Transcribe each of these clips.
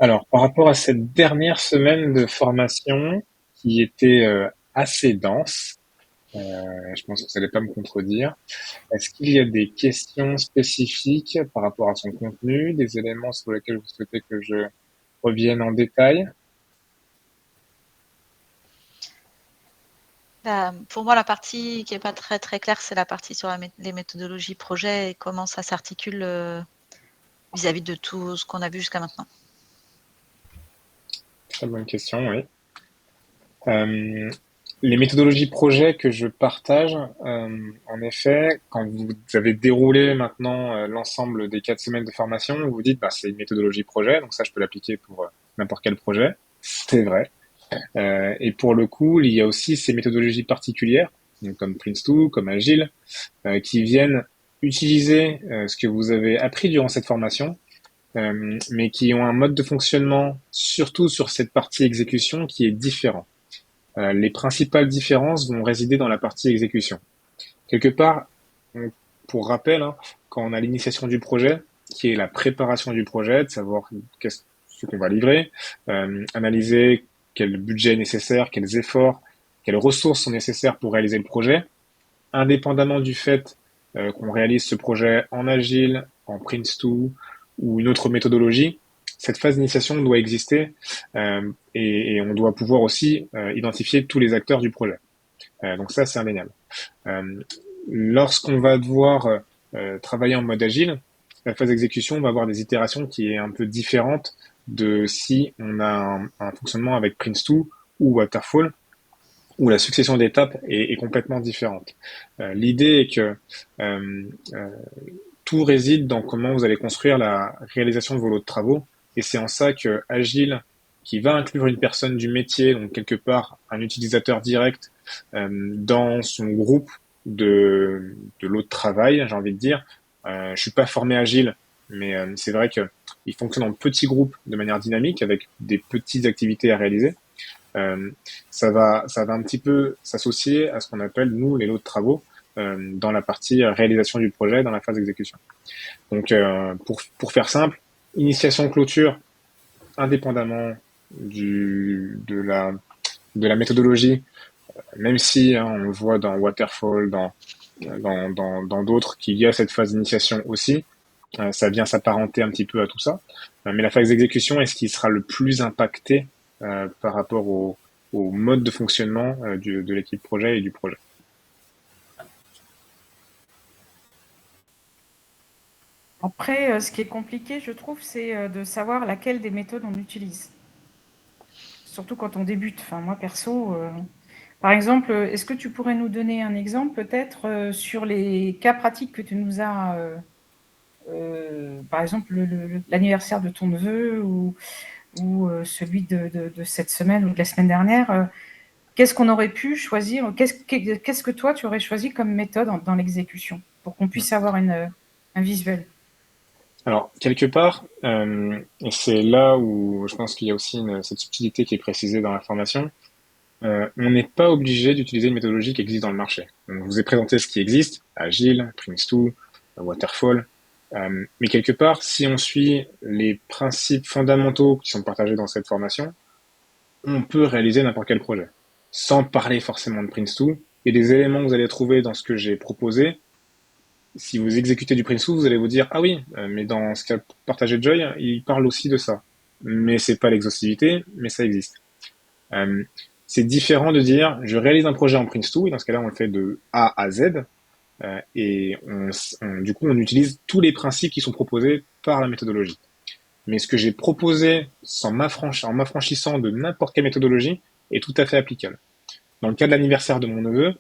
Alors, par rapport à cette dernière semaine de formation qui était assez dense, je pense que vous n'allez pas me contredire, est-ce qu'il y a des questions spécifiques par rapport à son contenu, des éléments sur lesquels vous souhaitez que je revienne en détail? Pour moi, la partie qui est pas très très claire, c'est la partie sur les méthodologies projet et comment ça s'articule vis-à-vis de tout ce qu'on a vu jusqu'à maintenant. Très bonne question, oui. Euh, les méthodologies projet que je partage, en effet, quand vous avez déroulé maintenant l'ensemble des 4 semaines de formation, vous vous dites, bah, c'est une méthodologie projet, donc ça, je peux l'appliquer pour n'importe quel projet. C'est vrai. Et pour le coup, il y a aussi ces méthodologies particulières, donc comme Prince2, comme Agile, qui viennent utiliser ce que vous avez appris durant cette formation, mais qui ont un mode de fonctionnement, surtout sur cette partie exécution, qui est différent. Les principales différences vont résider dans la partie exécution. Quelque part, pour rappel, hein, quand on a l'initiation du projet, qui est la préparation du projet, de savoir qu'est-ce ce qu'on va livrer, analyser quel budget est nécessaire, quels efforts, quelles ressources sont nécessaires pour réaliser le projet, indépendamment du fait qu'on réalise ce projet en agile, en Prince2 ou une autre méthodologie, cette phase d'initiation doit exister et on doit pouvoir aussi identifier tous les acteurs du projet. Donc ça, c'est indéniable. Euh, Lorsqu'on va devoir travailler en mode agile, la phase d'exécution va avoir des itérations qui est un peu différente de si on a un fonctionnement avec Prince2 ou Waterfall, où la succession d'étapes est complètement différente. L'idée est que euh, euh, tout réside dans comment vous allez construire la réalisation de vos lots de travaux, et c'est en ça que Agile, qui va inclure une personne du métier, donc quelque part un utilisateur direct dans son groupe de lots de travail, j'ai envie de dire. Je suis pas formé Agile, mais c'est vrai que il fonctionne en petits groupes de manière dynamique avec des petites activités à réaliser. Euh, ça va un petit peu s'associer à ce qu'on appelle, nous, les lots de travaux, dans la partie réalisation du projet, dans la phase d'exécution. Donc, pour faire simple, initiation clôture, indépendamment de la méthodologie, même si hein, on le voit dans Waterfall, dans d'autres, qu'il y a cette phase d'initiation aussi, ça vient s'apparenter un petit peu à tout ça. Mais la phase d'exécution est ce qui sera le plus impacté par rapport au mode de fonctionnement de l'équipe projet et du projet. Après, ce qui est compliqué, je trouve, c'est de savoir laquelle des méthodes on utilise. Surtout quand on débute. Enfin, moi, perso, par exemple, est-ce que tu pourrais nous donner un exemple, peut-être, sur les cas pratiques que tu nous as, par exemple, l'anniversaire de ton neveu ou celui de cette semaine ou de la semaine dernière qu'est-ce qu'on aurait pu choisir qu'est-ce que toi, tu aurais choisi comme méthode dans l'exécution pour qu'on puisse avoir un visuel. Alors, quelque part, et c'est là où je pense qu'il y a aussi cette subtilité qui est précisée dans la formation, on n'est pas obligé d'utiliser une méthodologie qui existe dans le marché. Donc, je vous ai présenté ce qui existe, Agile, Prince2, Waterfall, mais quelque part, si on suit les principes fondamentaux qui sont partagés dans cette formation, on peut réaliser n'importe quel projet. Sans parler forcément de Prince2, et des éléments que vous allez trouver dans ce que j'ai proposé. Si vous exécutez du Prince2, vous allez vous dire, ah oui, mais dans ce qu'a partagé Joy, il parle aussi de ça. Mais c'est pas l'exhaustivité, mais ça existe. Euh, c'est différent de dire, je réalise un projet en Prince2, et dans ce cas-là, on le fait de A à Z, et du coup, on utilise tous les principes qui sont proposés par la méthodologie. Mais ce que j'ai proposé en m'affranchissant de n'importe quelle méthodologie est tout à fait applicable. Dans le cas de l'anniversaire de mon neveu,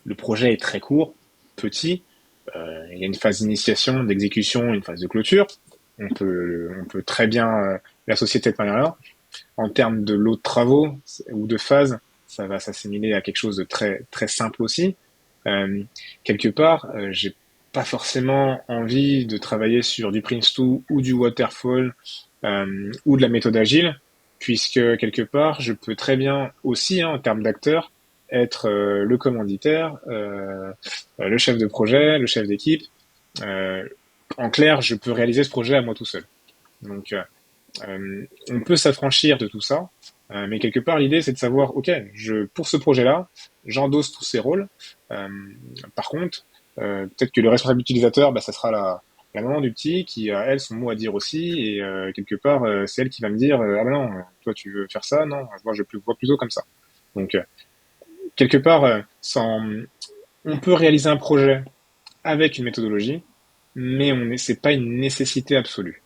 le projet est très court, petit. Il y a une phase d'initiation, d'exécution, une phase de clôture. On peut très bien l'associer de cette manière-là. En termes de lot de travaux ou de phases, ça va s'assimiler à quelque chose de très très simple aussi. Euh, Quelque part, j'ai pas forcément envie de travailler sur du Prince2 ou du Waterfall ou de la méthode agile, puisque quelque part, je peux très bien aussi, hein, en termes d'acteurs, être le commanditaire, le chef de projet, le chef d'équipe. Euh, En clair, je peux réaliser ce projet à moi tout seul. Donc, On peut s'affranchir de tout ça, mais quelque part, l'idée, c'est de savoir, OK, pour ce projet-là, j'endosse tous ces rôles. Euh, Par contre, peut-être que le responsable utilisateur, bah, ça sera la maman du petit qui a, elle, son mot à dire aussi, et quelque part, c'est elle qui va me dire, ah ben non, toi, tu veux faire ça? Non, moi, je vois plutôt comme ça. Donc, quelque part, on peut réaliser un projet avec une méthodologie, mais c'est pas une nécessité absolue.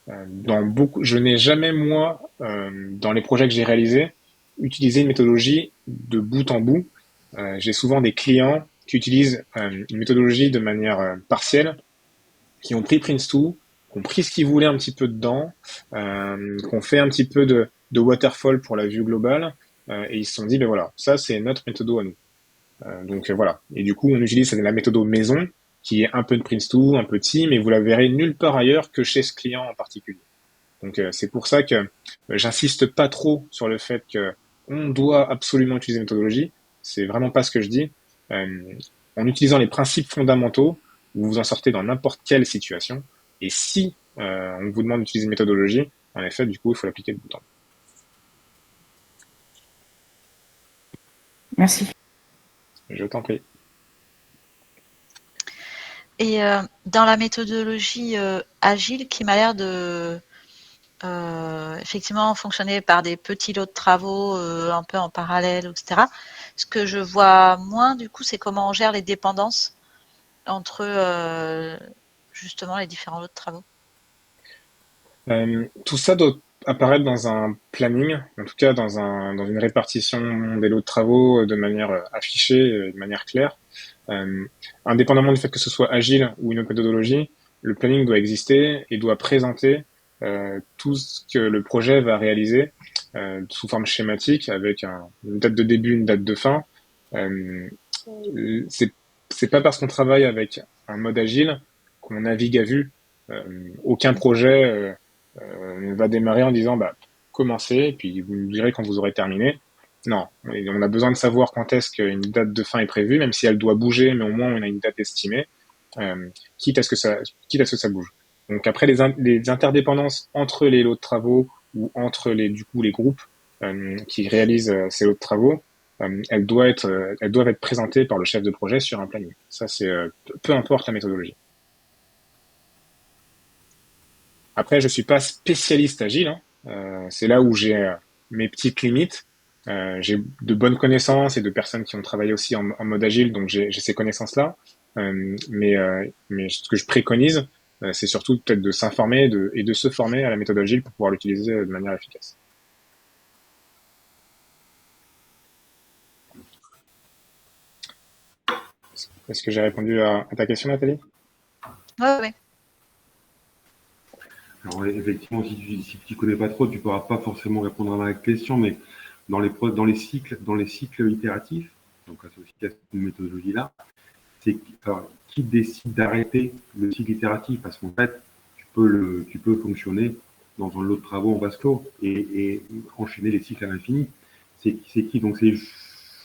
Je n'ai jamais, moi, dans les projets que j'ai réalisés, utilisé une méthodologie de bout en bout. J'ai souvent des clients qui utilisent une méthodologie de manière partielle, qui ont pris Prince2, qui ont pris ce qu'ils voulaient un petit peu dedans, qui ont fait un petit peu de waterfall pour la vue globale, et ils se sont dit, ben voilà, ça c'est notre méthode à nous. Voilà. Et du coup, on utilise la méthode maison, qui est un peu de Prince2, un peu de C, mais vous la verrez nulle part ailleurs que chez ce client en particulier. Donc c'est pour ça que j'insiste pas trop sur le fait que on doit absolument utiliser une méthodologie. C'est vraiment pas ce que je dis. Euh, En utilisant les principes fondamentaux, vous vous en sortez dans n'importe quelle situation. Et si on vous demande d'utiliser une méthodologie, en effet, du coup, il faut l'appliquer de bout en bout. Merci. Je t'en prie. Et dans la méthodologie agile qui m'a l'air de effectivement fonctionner par des petits lots de travaux un peu en parallèle, etc. Ce que je vois moins, du coup, c'est comment on gère les dépendances entre justement les différents lots de travaux. Tout ça doit apparaître dans un planning, en tout cas dans une répartition des lots de travaux de manière affichée, de manière claire. Euh, Indépendamment du fait que ce soit agile ou une autre méthodologie, le planning doit exister et doit présenter tout ce que le projet va réaliser sous forme schématique avec une date de début, une date de fin. Euh, c'est c'est pas parce qu'on travaille avec un mode agile qu'on navigue à vue. Euh, Aucun projet va démarrer en disant bah commencez, puis vous nous direz quand vous aurez terminé. Non, et on a besoin de savoir quand est-ce qu'une date de fin est prévue, même si elle doit bouger, mais au moins on a une date estimée, euh, quitte à ce que ça bouge. Donc après les interdépendances entre les lots de travaux ou entre du coup les groupes qui réalisent ces lots de travaux, elles doivent être présentées par le chef de projet sur un planning. Ça c'est peu importe la méthodologie. Après je suis pas spécialiste agile, hein. C'est là où j'ai mes petites limites. J'ai de bonnes connaissances et de personnes qui ont travaillé aussi en mode agile, donc j'ai ces connaissances-là. Mais ce que je préconise, c'est surtout peut-être de s'informer et de se former à la méthode agile pour pouvoir l'utiliser de manière efficace. Est-ce que j'ai répondu à ta question, Nathalie? Ouais, ouais. Alors, effectivement, si tu connais pas trop, tu pourras pas forcément répondre à ma question, mais dans les cycles itératifs, donc associés à cette méthodologie-là, alors, qui décide d'arrêter le cycle itératif? Parce qu'en fait, tu peux fonctionner dans un lot de travaux en vase clos et enchaîner les cycles à l'infini. C'est qui? Donc, c'est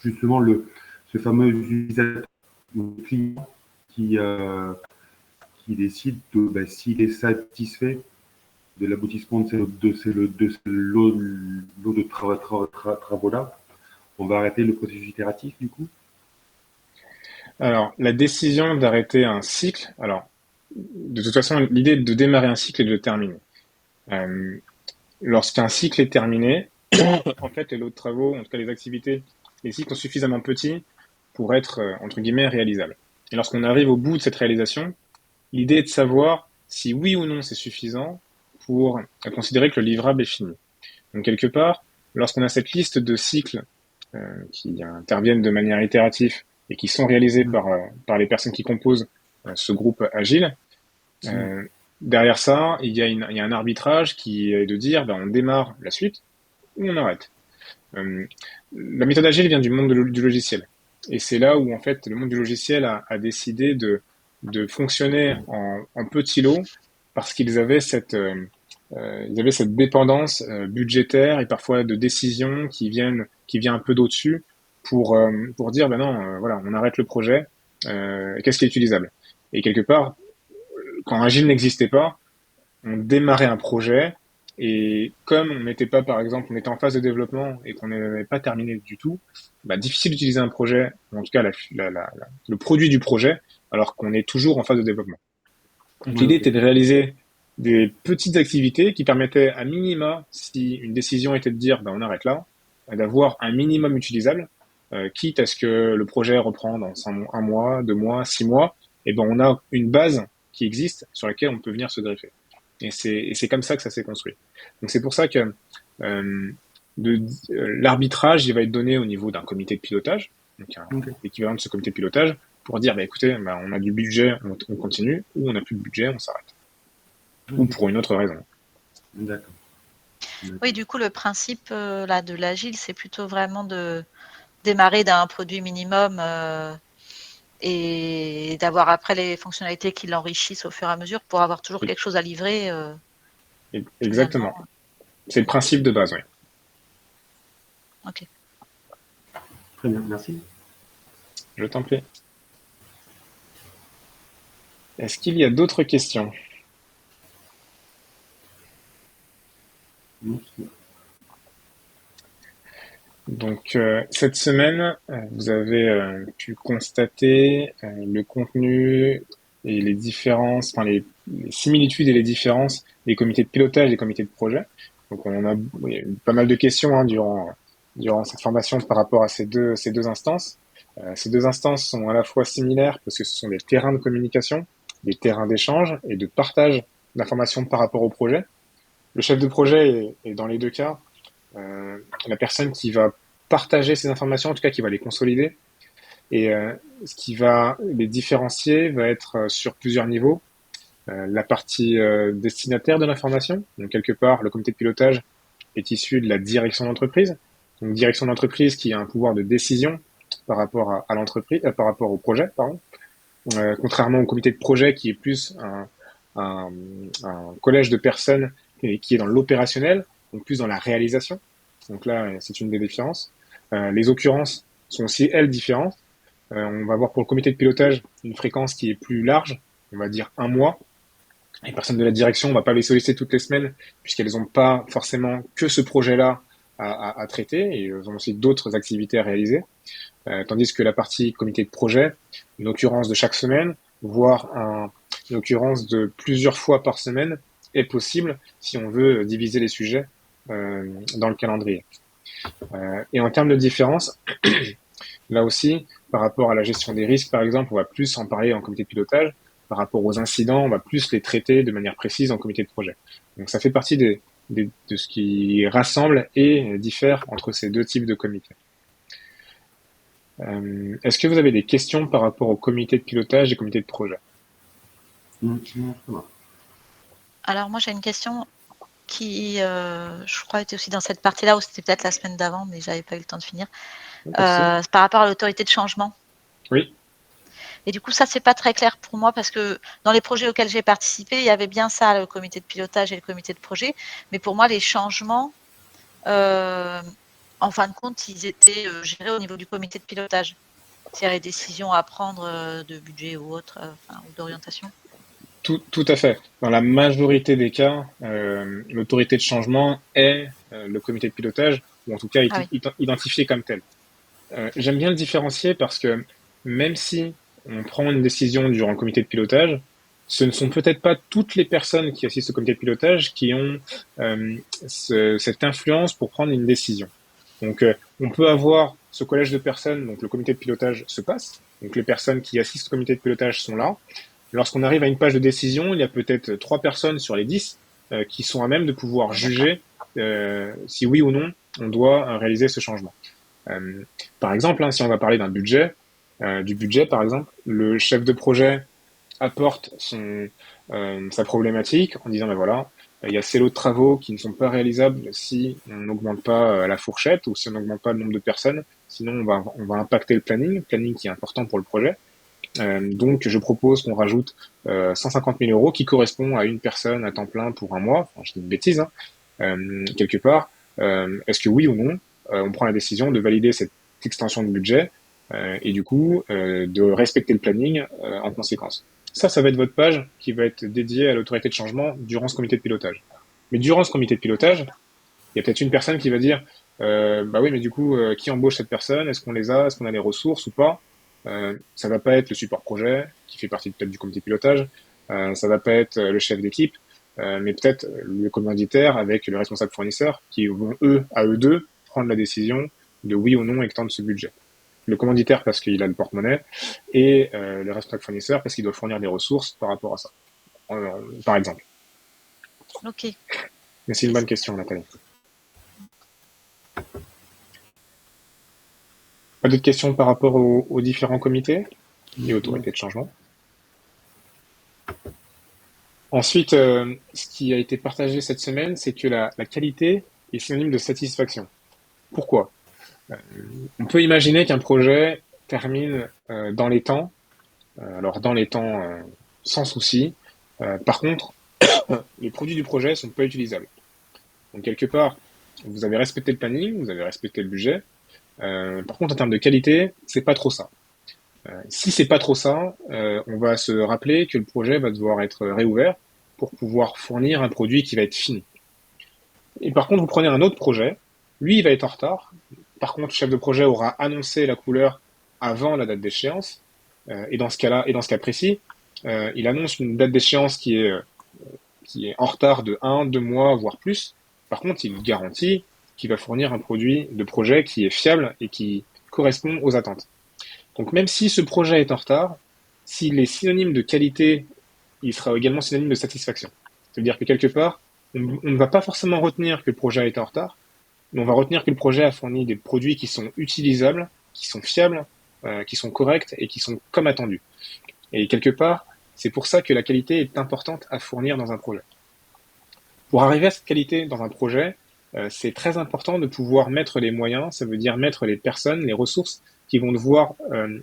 justement ce fameux utilisateur ou client qui, euh, qui décide s'il est satisfait de l'aboutissement de ces lots de travaux-là. On va arrêter le processus itératif, du coup. Alors, la décision d'arrêter un cycle, alors, de toute façon, l'idée de démarrer un cycle et de le terminer. Euh, Lorsqu'un cycle est terminé, en fait, les lots de travaux, en tout cas les activités, les cycles sont suffisamment petits pour être, entre guillemets, réalisables. Et lorsqu'on arrive au bout de cette réalisation, l'idée est de savoir si oui ou non c'est suffisant pour considérer que le livrable est fini. Donc quelque part, lorsqu'on a cette liste de cycles qui interviennent de manière itérative et qui sont réalisés par les personnes qui composent ce groupe agile, euh, derrière ça, il y a un arbitrage qui est de dire ben, on démarre la suite ou on arrête. Euh, la méthode agile vient du monde du logiciel. Et c'est là où en fait le monde du logiciel a décidé de fonctionner en petits lots parce qu'ils avaient ils avaient cette dépendance budgétaire et parfois de décisions qui vient un peu d'au-dessus pour dire ben non, voilà, on arrête le projet, qu'est-ce qui est utilisable? Et quelque part, quand Agile n'existait pas, on démarrait un projet et comme on n'était pas, par exemple, on était en phase de développement et qu'on n'avait pas terminé du tout, bah, difficile d'utiliser un projet, ou en tout cas le produit du projet, alors qu'on est toujours en phase de développement. Donc Ouais, l'idée ok. était de réaliser des petites activités qui permettaient à minima, si une décision était de dire ben, on arrête là, d'avoir un minimum utilisable, quitte à ce que le projet reprend dans un mois, 2 mois, 6 mois, et ben on a une base qui existe sur laquelle on peut venir se greffer. Et c'est comme ça que ça s'est construit. Donc c'est pour ça que euh, l'arbitrage il va être donné au niveau d'un comité de pilotage, donc Ok. l'équivalent de ce comité de pilotage, pour dire bah, écoutez, bah, on a du budget, on continue, ou on n'a plus de budget, on s'arrête. Ou Ok. pour une autre raison. D'accord. Oui, du coup, le principe là de l'agile, c'est plutôt vraiment de démarrer d'un produit minimum et d'avoir après les fonctionnalités qui l'enrichissent au fur et à mesure pour avoir toujours quelque chose à livrer finalement. Exactement. C'est le principe de base, oui. Ok. Très bien, merci. Je t'en prie. Est-ce qu'il y a d'autres questions? Non, c'est bon. Donc, cette semaine, vous avez pu constater le contenu et les différences, enfin les similitudes et les différences des comités de pilotage et des comités de projet. Donc, il y a eu pas mal de questions hein, durant cette formation par rapport à ces deux instances. Ces deux instances sont à la fois similaires parce que ce sont des terrains de communication, des terrains d'échange et de partage d'informations par rapport au projet. Le chef de projet est dans les deux cas la personne qui va partager ces informations, en tout cas qui va les consolider. Et ce qui va les différencier va être sur plusieurs niveaux. La partie destinataire de l'information, donc quelque part, le comité de pilotage est issu de la direction d'entreprise. Donc direction d'entreprise qui a un pouvoir de décision par rapport à l'entreprise, par rapport au projet, pardon. Contrairement au comité de projet qui est plus un, un collège de personnes qui est dans l'opérationnel, donc plus dans la réalisation. Donc là, c'est une des différences. Les occurrences sont aussi, elles, différentes. On va avoir pour le comité de pilotage une fréquence qui est plus large, on va dire un mois. Les personnes de la direction, on ne va pas les solliciter toutes les semaines, puisqu'elles n'ont pas forcément que ce projet-là à traiter, et elles ont aussi d'autres activités à réaliser. Tandis que la partie comité de projet, une occurrence de chaque semaine, voire une occurrence de plusieurs fois par semaine, est possible si on veut diviser les sujets dans le calendrier. Et en termes de différence, là aussi, par rapport à la gestion des risques, par exemple, on va plus en parler en comité de pilotage. Par rapport aux incidents, on va plus les traiter de manière précise en comité de projet. Donc ça fait partie de ce qui rassemble et diffère entre ces deux types de comités. Est-ce que vous avez des questions par rapport au comité de pilotage et comité de projet? Non, ça va. Alors moi j'ai une question qui, je crois, était aussi dans cette partie-là, ou c'était peut-être la semaine d'avant, mais j'avais pas eu le temps de finir. C'est par rapport à l'autorité de changement. Oui. Et du coup, ça, c'est pas très clair pour moi parce que dans les projets auxquels j'ai participé, il y avait bien ça, le comité de pilotage et le comité de projet. Mais pour moi, les changements, en fin de compte, ils étaient gérés au niveau du comité de pilotage. C'est les décisions à prendre de budget ou autre, ou d'orientation. Tout à fait. Dans la majorité des cas, l'autorité de changement est le comité de pilotage, ou en tout cas Ah oui. identifié comme tel. J'aime bien le différencier parce que même si on prend une décision durant le comité de pilotage, ce ne sont peut-être pas toutes les personnes qui assistent au comité de pilotage qui ont cette influence pour prendre une décision. Donc, on peut avoir ce collège de personnes, donc le comité de pilotage se passe, donc les personnes qui assistent au comité de pilotage sont là. Lorsqu'on arrive à une page de décision, il y a peut-être 3 personnes sur les 10 qui sont à même de pouvoir juger si oui ou non on doit réaliser ce changement. Par exemple, hein, si on va parler du budget par exemple, le chef de projet apporte sa problématique en disant ben voilà, il y a ces lots de travaux qui ne sont pas réalisables si on n'augmente pas la fourchette ou si on n'augmente pas le nombre de personnes, sinon on va impacter le planning qui est important pour le projet. Donc je propose qu'on rajoute 150 000 euros qui correspond à une personne à temps plein pour un mois. Enfin, je dis une bêtise, hein. Quelque part. Est-ce que oui ou non, on prend la décision de valider cette extension de budget et du coup de respecter le planning en conséquence. Ça va être votre page qui va être dédiée à l'autorité de changement durant ce comité de pilotage. Mais durant ce comité de pilotage, il y a peut-être une personne qui va dire, bah oui, mais du coup, qui embauche cette personne? Est-ce qu'on les a? Est-ce qu'on a les ressources ou pas? Ça va pas être le support projet qui fait partie peut-être du comité de pilotage. Ça va pas être le chef d'équipe, mais peut-être le commanditaire avec le responsable fournisseur qui vont à eux deux prendre la décision de oui ou non étendre ce budget. Le commanditaire parce qu'il a le porte-monnaie et le responsable fournisseur parce qu'il doit fournir des ressources par rapport à ça, par exemple. Ok. Mais c'est une bonne question, Nathalie. Pas d'autres questions par rapport aux différents comités et autorités de changement? Ensuite, ce qui a été partagé cette semaine, c'est que la qualité est synonyme de satisfaction. Pourquoi? On peut imaginer qu'un projet termine dans les temps, alors dans les temps sans souci. Par contre, les produits du projet sont pas utilisables. Donc quelque part, vous avez respecté le planning, vous avez respecté le budget. Par contre, en termes de qualité, c'est pas trop ça. Si c'est pas trop ça, on va se rappeler que le projet va devoir être réouvert pour pouvoir fournir un produit qui va être fini. Et par contre, vous prenez un autre projet, lui, il va être en retard. Par contre, le chef de projet aura annoncé la couleur avant la date d'échéance. Et dans ce cas-là, et dans ce cas précis, il annonce une date d'échéance qui est en retard de 1, 2 mois, voire plus. Par contre, il garantit qu'il va fournir un produit de projet qui est fiable et qui correspond aux attentes. Donc même si ce projet est en retard, s'il est synonyme de qualité, il sera également synonyme de satisfaction. C'est-à-dire que quelque part, on ne va pas forcément retenir que le projet a été en retard, mais on va retenir que le projet a fourni des produits qui sont utilisables, qui sont fiables, qui sont corrects et qui sont comme attendus. Et quelque part, c'est pour ça que la qualité est importante à fournir dans un projet. Pour arriver à cette qualité dans un projet, c'est très important de pouvoir mettre les moyens, ça veut dire mettre les personnes, les ressources qui vont devoir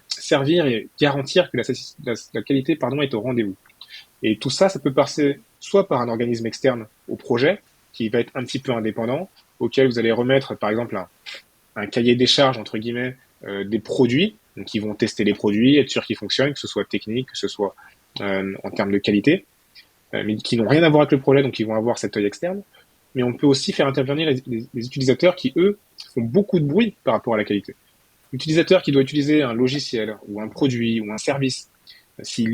servir et garantir que la qualité est au rendez-vous. Et tout ça, ça peut passer soit par un organisme externe au projet, qui va être un petit peu indépendant, auquel vous allez remettre, par exemple, un cahier des charges, entre guillemets, des produits, donc ils vont tester les produits, être sûr qu'ils fonctionnent, que ce soit technique, que ce soit en termes de qualité, mais qui n'ont rien à voir avec le projet, donc ils vont avoir cet œil externe. Mais on peut aussi faire intervenir les utilisateurs qui, eux, font beaucoup de bruit par rapport à la qualité. L'utilisateur qui doit utiliser un logiciel ou un produit ou un service, si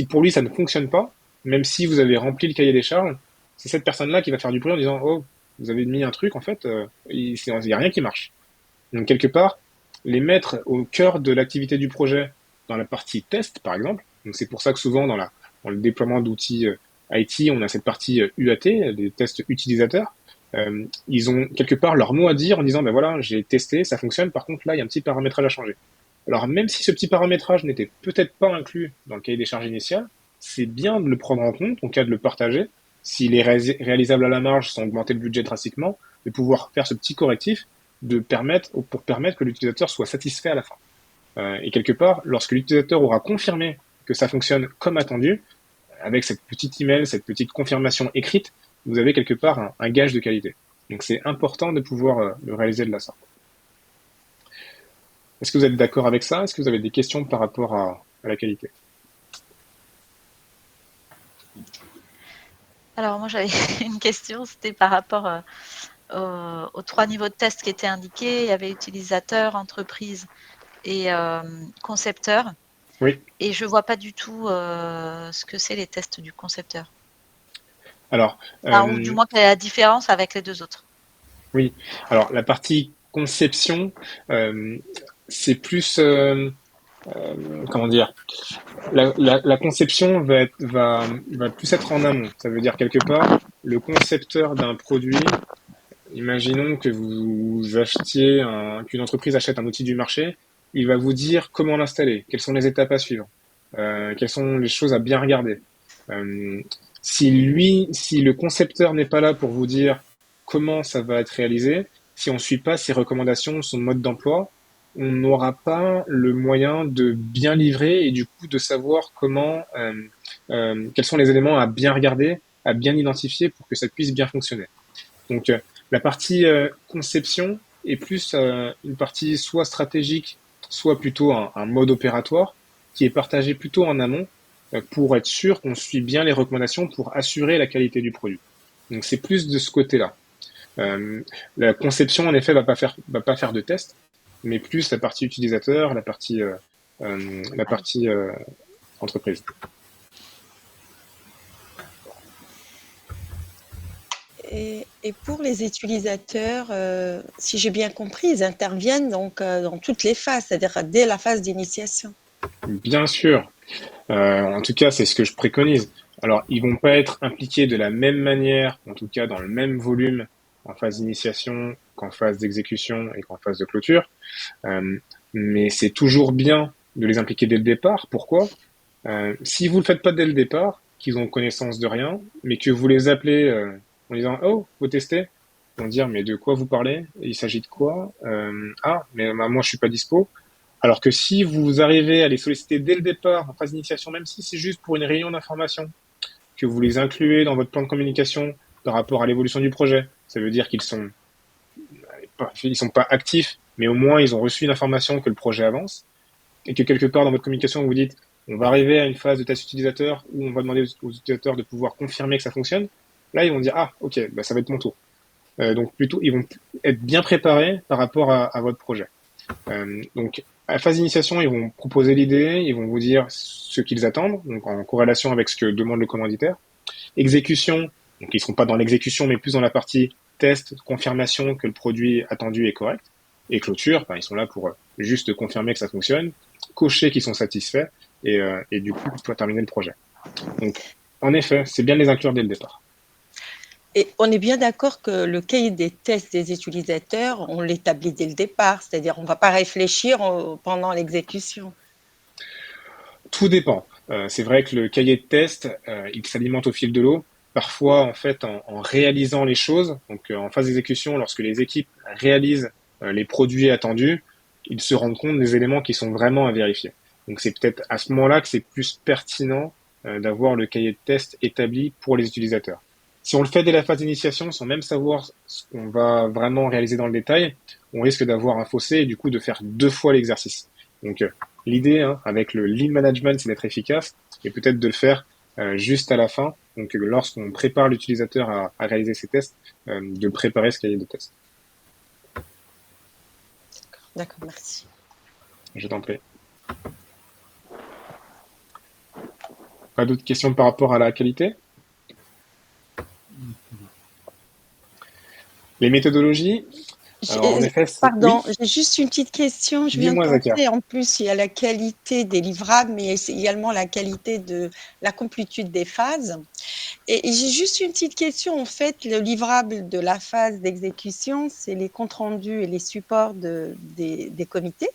pour lui ça ne fonctionne pas, même si vous avez rempli le cahier des charges, c'est cette personne-là qui va faire du bruit en disant oh vous avez mis un truc en fait il n'y a rien qui marche. Donc quelque part les mettre au cœur de l'activité du projet dans la partie test par exemple. Donc c'est pour ça que souvent dans le déploiement d'outils IT on a cette partie UAT, des tests utilisateurs. Ils ont quelque part leur mot à dire en disant ben voilà j'ai testé ça fonctionne, par contre là il y a un petit paramétrage à changer. Alors même si ce petit paramétrage n'était peut-être pas inclus dans le cahier des charges initial, c'est bien de le prendre en compte, en cas de le partager, s'il est réalisable à la marge sans augmenter le budget drastiquement, de pouvoir faire ce petit correctif pour permettre que l'utilisateur soit satisfait à la fin. Et quelque part, lorsque l'utilisateur aura confirmé que ça fonctionne comme attendu, avec cette petite email, cette petite confirmation écrite, vous avez quelque part un gage de qualité. Donc c'est important de pouvoir le réaliser de la sorte. Est-ce que vous êtes d'accord avec ça? Est-ce que vous avez des questions par rapport à la qualité? Alors moi j'avais une question, c'était par rapport aux 3 niveaux de test qui étaient indiqués. Il y avait utilisateur, entreprise et concepteur. Oui. Et je vois pas du tout ce que c'est les tests du concepteur. Alors, ou du moins quelle est la différence avec les deux autres. Oui. Alors la partie conception, c'est plus comment dire, la conception va plus être en amont. Ça veut dire quelque part, le concepteur d'un produit, imaginons que qu'une entreprise achète un outil du marché, il va vous dire comment l'installer, quelles sont les étapes à suivre, quelles sont les choses à bien regarder. Si le concepteur n'est pas là pour vous dire comment ça va être réalisé, si on ne suit pas ses recommandations, son mode d'emploi, on n'aura pas le moyen de bien livrer et du coup de savoir quels sont les éléments à bien regarder, à bien identifier pour que ça puisse bien fonctionner. Donc la partie conception est plus une partie soit stratégique, soit plutôt un mode opératoire qui est partagé plutôt en amont pour être sûr qu'on suit bien les recommandations pour assurer la qualité du produit. Donc c'est plus de ce côté-là. La conception, en effet, va pas faire de test, mais plus la partie utilisateur, la partie entreprise. Et pour les utilisateurs, si j'ai bien compris, ils interviennent donc dans toutes les phases, c'est-à-dire dès la phase d'initiation. Bien sûr. En tout cas, c'est ce que je préconise. Alors, ils vont pas être impliqués de la même manière, en tout cas dans le même volume en phase d'initiation qu'en phase d'exécution et qu'en phase de clôture. Mais c'est toujours bien de les impliquer dès le départ. Pourquoi? Si vous le faites pas dès le départ, qu'ils ont connaissance de rien, mais que vous les appelez en disant «Oh, vous testez?» Ils vont dire «Mais de quoi vous parlez? Il s'agit de quoi? Ah, mais moi je suis pas dispo». Alors que si vous arrivez à les solliciter dès le départ, en phase d'initiation, même si c'est juste pour une réunion d'information, que vous les incluez dans votre plan de communication par rapport à l'évolution du projet, ça veut dire ils sont pas actifs, mais au moins ils ont reçu une information que le projet avance, et que quelque part dans votre communication vous dites on va arriver à une phase de test utilisateur où on va demander aux utilisateurs de pouvoir confirmer que ça fonctionne. Là ils vont dire ah ok, bah, ça va être mon tour. Donc plutôt ils vont être bien préparés par rapport à votre projet. Donc à la phase d'initiation, ils vont proposer l'idée, ils vont vous dire ce qu'ils attendent, donc en corrélation avec ce que demande le commanditaire. Exécution, donc ils ne seront pas dans l'exécution, mais plus dans la partie test, confirmation que le produit attendu est correct. Et clôture, ils sont là pour juste confirmer que ça fonctionne, cocher qu'ils sont satisfaits, et du coup, terminer le projet. Donc, en effet, c'est bien de les inclure dès le départ. Et on est bien d'accord que le cahier des tests des utilisateurs, on l'établit dès le départ, c'est-à-dire on ne va pas réfléchir pendant l'exécution. Tout dépend. C'est vrai que le cahier de test, il s'alimente au fil de l'eau. Parfois, en fait, en réalisant les choses, donc en phase d'exécution, lorsque les équipes réalisent les produits attendus, ils se rendent compte des éléments qui sont vraiment à vérifier. Donc c'est peut-être à ce moment-là que c'est plus pertinent d'avoir le cahier de test établi pour les utilisateurs. Si on le fait dès la phase d'initiation, sans même savoir ce qu'on va vraiment réaliser dans le détail, on risque d'avoir un fossé et du coup de faire 2 fois l'exercice. Donc l'idée avec le lean management, c'est d'être efficace et peut-être de le faire juste à la fin. Donc lorsqu'on prépare l'utilisateur à réaliser ses tests, de préparer ce cahier de test. D'accord, merci. Je t'en prie. Pas d'autres questions par rapport à la qualité? Les méthodologies, alors en effet, Pardon, oui. j'ai juste une petite question. Je viens de Dis-moi, Zakia. penser, en plus, il y a la qualité des livrables, mais c'est également la qualité de la complétude des phases. Et j'ai juste une petite question. En fait, le livrable de la phase d'exécution, c'est les comptes rendus et les supports des comités.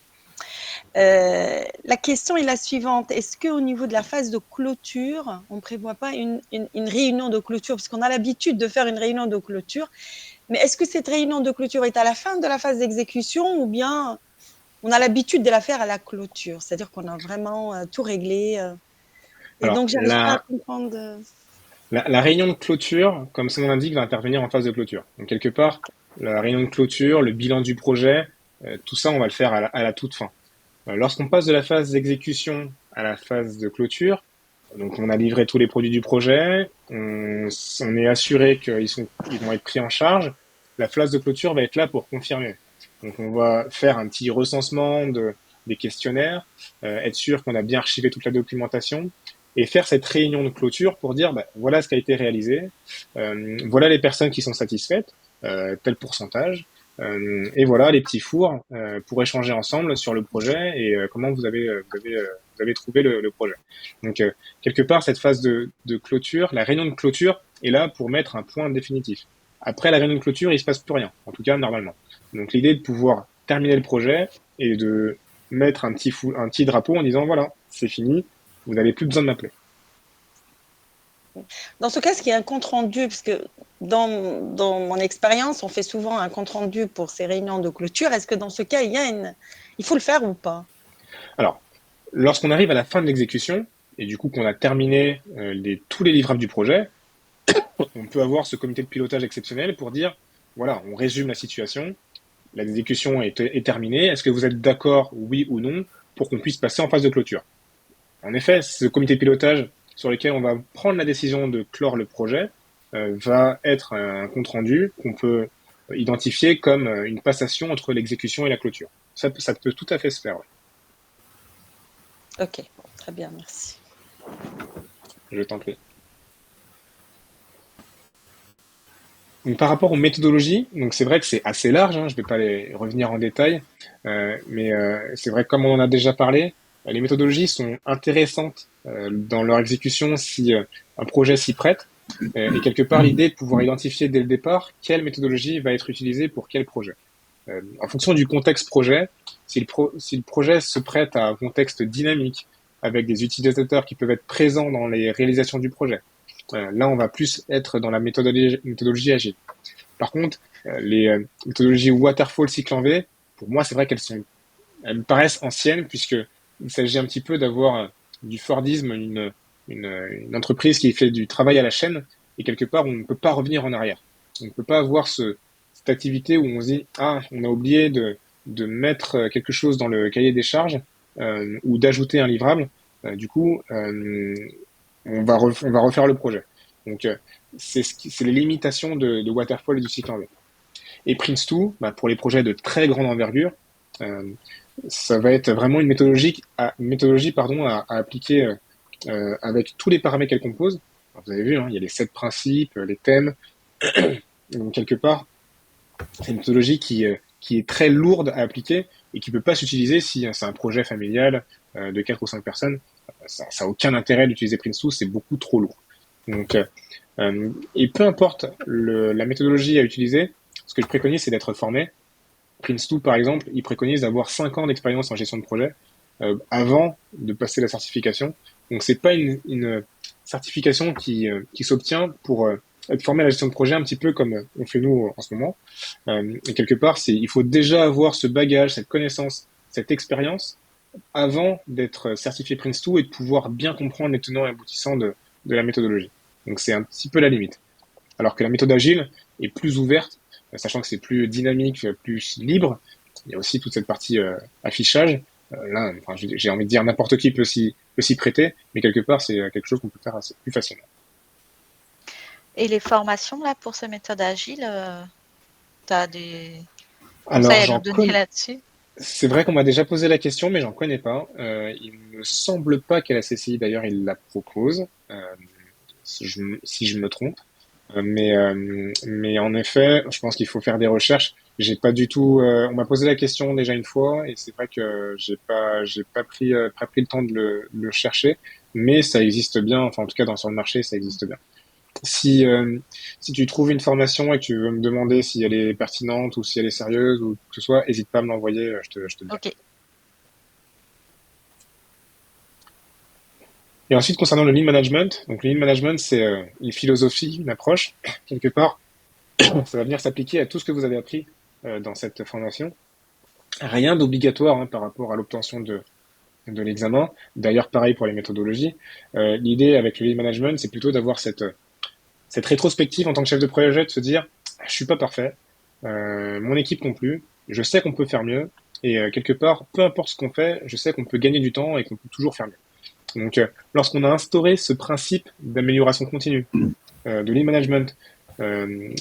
La question est la suivante. Est-ce qu'au niveau de la phase de clôture, on ne prévoit pas une réunion de clôture? Parce qu'on a l'habitude de faire une réunion de clôture. Mais est-ce que cette réunion de clôture est à la fin de la phase d'exécution ou bien on a l'habitude de la faire à la clôture? C'est-à-dire qu'on a vraiment tout réglé. Et Alors, donc, j'arrive pas à comprendre. La réunion de clôture, comme son nom l'indique, va intervenir en phase de clôture. Donc, quelque part, la réunion de clôture, le bilan du projet, tout ça, on va le faire à la toute fin. Lorsqu'on passe de la phase d'exécution à la phase de clôture, donc on a livré tous les produits du projet, on est assuré qu'ils vont être pris en charge. La phase de clôture va être là pour confirmer. Donc on va faire un petit recensement des questionnaires, être sûr qu'on a bien archivé toute la documentation et faire cette réunion de clôture pour dire voilà ce qui a été réalisé, voilà les personnes qui sont satisfaites, tel pourcentage, et voilà les petits fours pour échanger ensemble sur le projet et comment vous avez trouvé le projet. Donc quelque part cette phase de clôture, la réunion de clôture est là pour mettre un point définitif. Après la réunion de clôture, il se passe plus rien, en tout cas normalement. Donc l'idée est de pouvoir terminer le projet et de mettre un petit drapeau en disant voilà, c'est fini, vous n'avez plus besoin de m'appeler. Dans ce cas, est-ce qu'il y a un compte-rendu? Parce que dans mon expérience, on fait souvent un compte-rendu pour ces réunions de clôture. Est-ce que dans ce cas, il faut le faire ou pas? Alors, lorsqu'on arrive à la fin de l'exécution, et du coup qu'on a terminé tous les livrables du projet, on peut avoir ce comité de pilotage exceptionnel pour dire, voilà, on résume la situation, l'exécution est terminée, est-ce que vous êtes d'accord, oui ou non, pour qu'on puisse passer en phase de clôture? En effet, ce comité de pilotage sur lequel on va prendre la décision de clore le projet va être un compte-rendu qu'on peut identifier comme une passation entre l'exécution et la clôture. Ça peut tout à fait se faire. Ouais. Ok, très bien, merci. Je t'en prie. Donc, par rapport aux méthodologies, donc c'est vrai que c'est assez large, hein, je ne vais pas les revenir en détail, mais c'est vrai que comme on en a déjà parlé, les méthodologies sont intéressantes dans leur exécution si un projet s'y prête, et quelque part l'idée est de pouvoir identifier dès le départ quelle méthodologie va être utilisée pour quel projet. En fonction du contexte projet, si le projet se prête à un contexte dynamique, avec des utilisateurs qui peuvent être présents dans les réalisations du projet, là on va plus être dans la méthodologie agile. Par contre, les méthodologies waterfall cycle en V, pour moi c'est vrai elles me paraissent anciennes puisque il s'agit un petit peu d'avoir du Fordisme, une entreprise qui fait du travail à la chaîne et quelque part on ne peut pas revenir en arrière. On ne peut pas avoir cette activité où on se dit ah on a oublié de mettre quelque chose dans le cahier des charges ou d'ajouter un livrable. Du coup, on va refaire le projet. Donc c'est les limitations de waterfall et du cycle en V. Et Prince2, bah, pour les projets de très grande envergure, euh, ça va être vraiment une méthodologie pardon, à appliquer avec tous les paramètres qu'elle compose. Alors, vous avez vu, hein, il y a les 7 principes, les thèmes. Donc, quelque part, c'est une méthodologie qui est très lourde à appliquer et qui ne peut pas s'utiliser si c'est un projet familial de 4 ou 5 personnes. Ça n'a aucun intérêt d'utiliser Prince2, c'est beaucoup trop lourd. Donc, et peu importe la méthodologie à utiliser, ce que je préconise, c'est d'être formé. Prince2, par exemple, il préconise d'avoir 5 ans d'expérience en gestion de projet avant de passer la certification. Donc, c'est pas une certification qui s'obtient pour être formé à la gestion de projet un petit peu comme on fait nous en ce moment. Et quelque part, il faut déjà avoir ce bagage, cette connaissance, cette expérience avant d'être certifié Prince2 et de pouvoir bien comprendre les tenants et aboutissants de la méthodologie. Donc, c'est un petit peu la limite. Alors que la méthode agile est plus ouverte, sachant que c'est plus dynamique, plus libre. Il y a aussi toute cette partie affichage. Là, enfin, j'ai envie de dire n'importe qui peut s'y prêter, mais quelque part, c'est quelque chose qu'on peut faire assez plus facilement. Et les formations là pour ces méthodes agiles, tu as des Alors, conseils à nous donner là-dessus? C'est vrai qu'on m'a déjà posé la question, mais j'en connais pas. Il me semble pas qu'à la CCI, d'ailleurs, il la propose, si je me trompe. Mais en effet, je pense qu'il faut faire des recherches. J'ai pas du tout. On m'a posé la question déjà une fois, et c'est vrai que j'ai pas pris le temps de le chercher, mais ça existe bien. Enfin, en tout cas, sur le marché, ça existe bien. Si si tu trouves une formation et que tu veux me demander si elle est pertinente ou si elle est sérieuse ou que ce soit, n'hésite pas à me l'envoyer. Je te le dirai. Ok. Et ensuite, concernant le lean management, donc le lean management, c'est une philosophie, une approche, quelque part. Ça va venir s'appliquer à tout ce que vous avez appris dans cette formation. Rien d'obligatoire hein, par rapport à l'obtention de l'examen. D'ailleurs, pareil pour les méthodologies. L'idée avec le lead management, c'est plutôt d'avoir cette rétrospective en tant que chef de projet, de se dire, je suis pas parfait, mon équipe non plus, je sais qu'on peut faire mieux, et quelque part, peu importe ce qu'on fait, je sais qu'on peut gagner du temps et qu'on peut toujours faire mieux. Donc, lorsqu'on a instauré ce principe d'amélioration continue, de lead management, euh,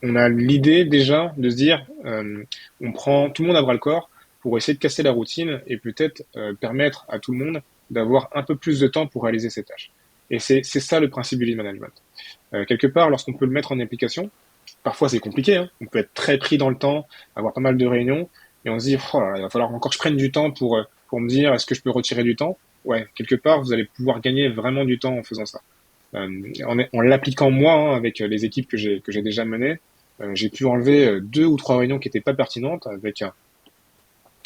on a l'idée déjà de se dire, on prend tout le monde à bras le corps pour essayer de casser la routine et peut-être permettre à tout le monde d'avoir un peu plus de temps pour réaliser ses tâches. Et c'est ça le principe du lead management. Quelque part, lorsqu'on peut le mettre en application, parfois c'est compliqué, hein, on peut être très pris dans le temps, avoir pas mal de réunions, et on se dit, oh là là, il va falloir encore que je prenne du temps pour me dire, est-ce que je peux retirer du temps? Ouais, quelque part, vous allez pouvoir gagner vraiment du temps en faisant ça. En l'appliquant moi, hein, avec les équipes que j'ai déjà menées, j'ai pu enlever 2 ou 3 réunions qui n'étaient pas pertinentes avec un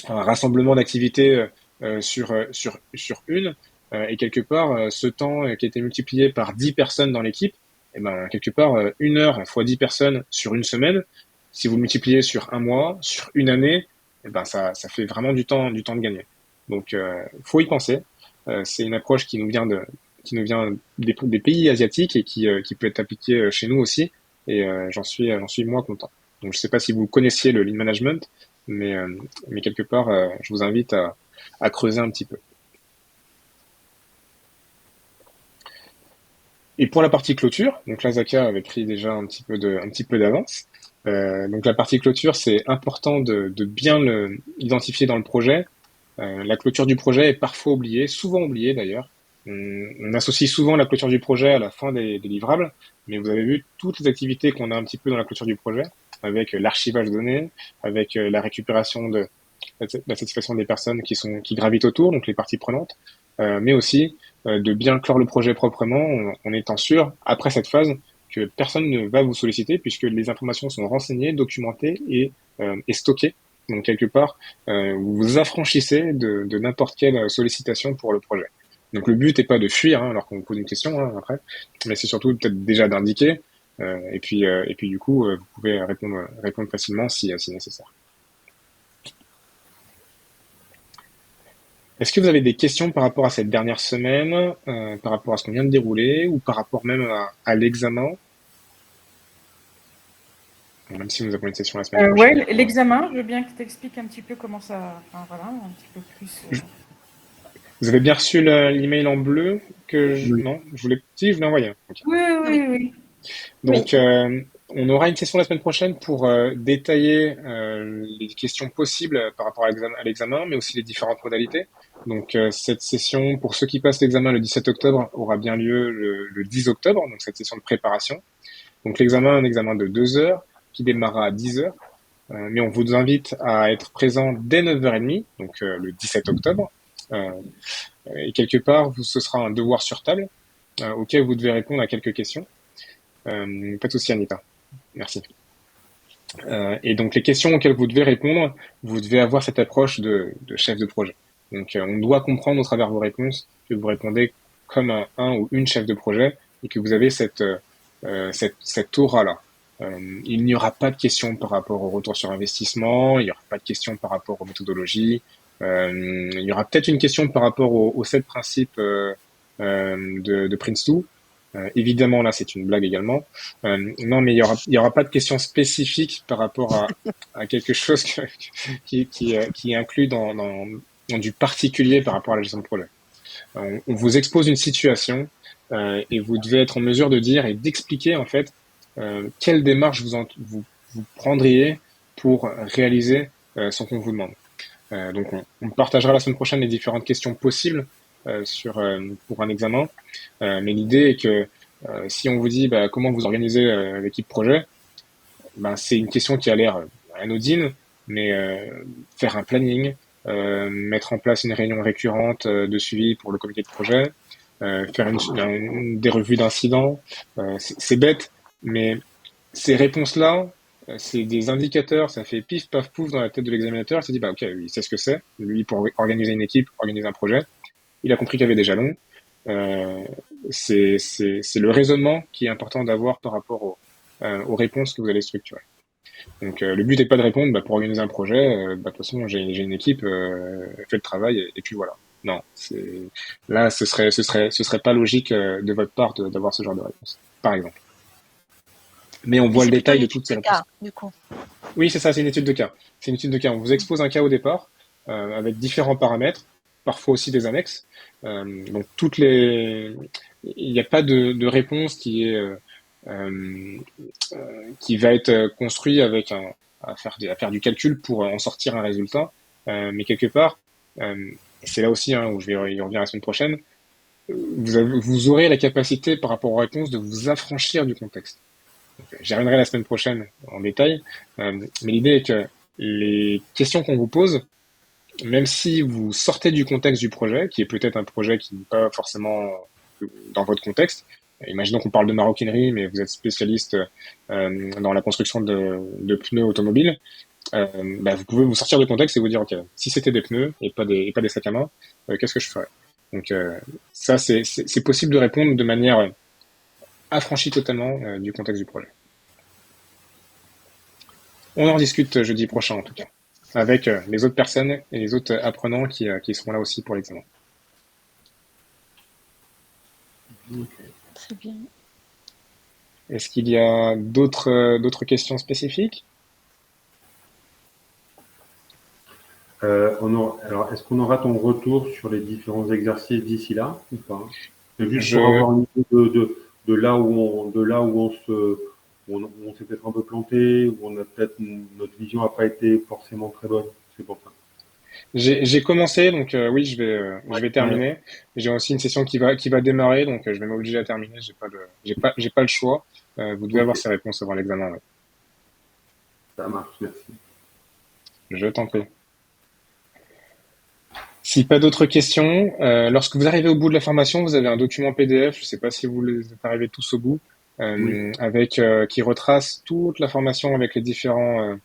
rassemblement d'activités sur une, et quelque part, ce temps qui a été multiplié par 10 personnes dans l'équipe, et ben, quelque part, 1 heure fois 10 personnes sur une semaine, si vous le multipliez sur un mois, sur une année, et ben, ça fait vraiment du temps de gagner. Donc, faut y penser. C'est une approche qui nous vient des pays asiatiques et qui peut être appliquée chez nous aussi. Et j'en suis moi content. Donc, je sais pas si vous connaissiez le lean management, mais quelque part, je vous invite à creuser un petit peu. Et pour la partie clôture, donc là, Zaka avait pris déjà un petit peu d'avance. Donc la partie clôture, c'est important de bien identifier dans le projet. La clôture du projet est parfois oubliée, souvent oubliée d'ailleurs. On associe souvent la clôture du projet à la fin des livrables, mais vous avez vu toutes les activités qu'on a un petit peu dans la clôture du projet, avec l'archivage de données, avec la récupération de la satisfaction des personnes qui gravitent autour, donc les parties prenantes, mais aussi de bien clore le projet proprement en étant sûr, après cette phase, que personne ne va vous solliciter puisque les informations sont renseignées, documentées et stockées. Donc quelque part, vous vous affranchissez de n'importe quelle sollicitation pour le projet. Donc le but n'est pas de fuir alors qu'on vous pose une question après, mais c'est surtout peut-être déjà d'indiquer et puis du coup vous pouvez répondre facilement si nécessaire. Est-ce que vous avez des questions par rapport à cette dernière semaine, par rapport à ce qu'on vient de dérouler, ou par rapport même à l'examen? Même si nous avons une session la semaine prochaine. Ouais, l'examen, je veux bien que tu expliques un petit peu comment ça. Enfin, voilà, un petit peu plus. Vous avez bien reçu l'email en bleu Oui. Non, si, je l'ai envoyé. Okay. Oui. Donc, on aura une session la semaine prochaine pour détailler les questions possibles par rapport à l'examen, mais aussi les différentes modalités. Donc, cette session, pour ceux qui passent l'examen le 17 octobre, aura bien lieu le 10 octobre, donc cette session de préparation. Donc, l'examen, un examen de 2 heures qui démarrera à 10 heures. Mais on vous invite à être présent dès 9h30, donc le 17 octobre. Et quelque part, ce sera un devoir sur table auquel vous devez répondre à quelques questions. Pas de souci, Anita. Merci. Et donc, les questions auxquelles vous devez répondre, vous devez avoir cette approche de chef de projet. Donc, on doit comprendre au travers de vos réponses que vous répondez comme un ou une chef de projet et que vous avez cette aura-là. Il n'y aura pas de questions par rapport au retour sur investissement, il n'y aura pas de questions par rapport aux méthodologies, il y aura peut-être une question par rapport aux 7 principes de Prince2. Évidemment, là, c'est une blague également. Non, mais il y aura pas de questions spécifiques par rapport à quelque chose qui est inclus dans du particulier par rapport à la gestion de projet. On vous expose une situation et vous devez être en mesure de dire et d'expliquer en fait quelle démarche vous prendriez pour réaliser ce qu'on vous demande. Donc on partagera la semaine prochaine les différentes questions possibles pour un examen. Mais l'idée est que si on vous dit comment vous organisez l'équipe projet, c'est une question qui a l'air anodine, mais faire un planning, mettre en place une réunion récurrente de suivi pour le comité de projet, faire des revues d'incidents, c'est bête, mais ces réponses-là, c'est des indicateurs, ça fait pif, paf, pouf dans la tête de l'examinateur, il se dit, ok, il sait ce que c'est, lui, pour organiser une équipe, organiser un projet, il a compris qu'il y avait des jalons, c'est le raisonnement qui est important d'avoir par rapport aux réponses que vous allez structurer. Donc le but n'est pas de répondre pour organiser un projet, de toute façon j'ai une équipe, fait le travail et puis voilà. Non, là ce serait pas logique de votre part d'avoir ce genre de réponse, par exemple. Mais on voit le détail de toutes ces réponses. Du coup. Oui, c'est ça, c'est une étude de cas. C'est une étude de cas. On vous expose un cas au départ avec différents paramètres, parfois aussi des annexes. Donc il n'y a pas de réponse qui va être construit avec à faire du calcul pour en sortir un résultat. Mais quelque part, c'est là aussi où je vais y revenir la semaine prochaine, vous aurez la capacité par rapport aux réponses de vous affranchir du contexte. J'y reviendrai la semaine prochaine en détail, mais l'idée est que les questions qu'on vous pose, même si vous sortez du contexte du projet, qui est peut-être un projet qui n'est pas forcément dans votre contexte, imaginons qu'on parle de maroquinerie, mais vous êtes spécialiste dans la construction de pneus automobiles, vous pouvez vous sortir du contexte et vous dire, ok, si c'était des pneus et pas des sacs à main, qu'est-ce que je ferais? Donc ça, c'est possible de répondre de manière affranchie totalement du contexte du projet. On en discute jeudi prochain en tout cas, avec les autres personnes et les autres apprenants qui seront là aussi pour l'examen. Très bien. Est-ce qu'il y a d'autres questions spécifiques? Alors, est-ce qu'on aura ton retour sur les différents exercices d'ici là ou pas? Juste pour avoir une idée on s'est peut-être un peu planté, où notre vision n'a pas été forcément très bonne. C'est pour ça. J'ai commencé, donc oui, je vais Ouais. terminer. J'ai aussi une session qui va démarrer, donc je vais m'obliger à terminer. J'ai pas le choix. Vous devez Ok, avoir ces réponses avant l'examen. Ouais. ça marche, merci. Je t'en prie. Si pas d'autres questions, lorsque vous arrivez au bout de la formation, vous avez un document PDF. Je ne sais pas si vous les êtes arrivés tous au bout, Oui, avec qui retrace toute la formation avec les différents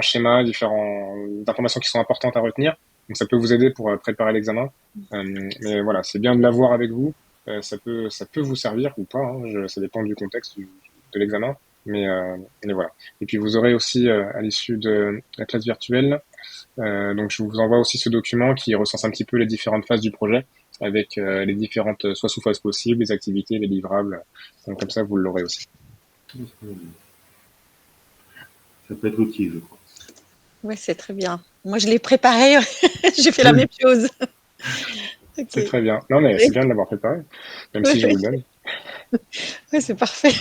schémas, différentes informations qui sont importantes à retenir. Donc ça peut vous aider pour préparer l'examen. Mais voilà, c'est bien de l'avoir avec vous. Ça peut vous servir ou pas. Hein, ça dépend du contexte de l'examen. Mais voilà. Et puis vous aurez aussi à l'issue de la classe virtuelle. Donc je vous envoie aussi ce document qui recense un petit peu les différentes phases du projet avec les différentes soit sous-phases possibles, les activités, les livrables. Donc comme ça, vous l'aurez aussi. ça peut être utile, je crois. Oui, c'est très bien. Moi, je l'ai préparé. J'ai fait la Oui, même chose. Ok. C'est très bien. Non, mais c'est bien de l'avoir préparé, même si je vous le donne. Oui, c'est parfait.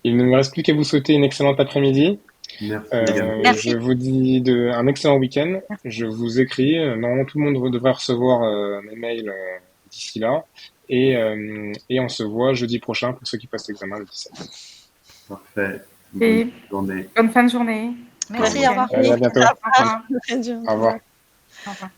Il ne me reste plus qu'à vous souhaiter une excellente après-midi. merci également. Je Merci. vous dis un excellent week-end. Je vous écris. Normalement, tout le monde devrait recevoir mes mails d'ici là. Et on se voit jeudi prochain pour ceux qui passent l'examen le 17. Parfait. Et Bonne journée. bonne fin de journée. Merci, Bon au revoir. week-end. Allez, à bientôt. Au Au revoir. revoir. Au revoir. Au revoir.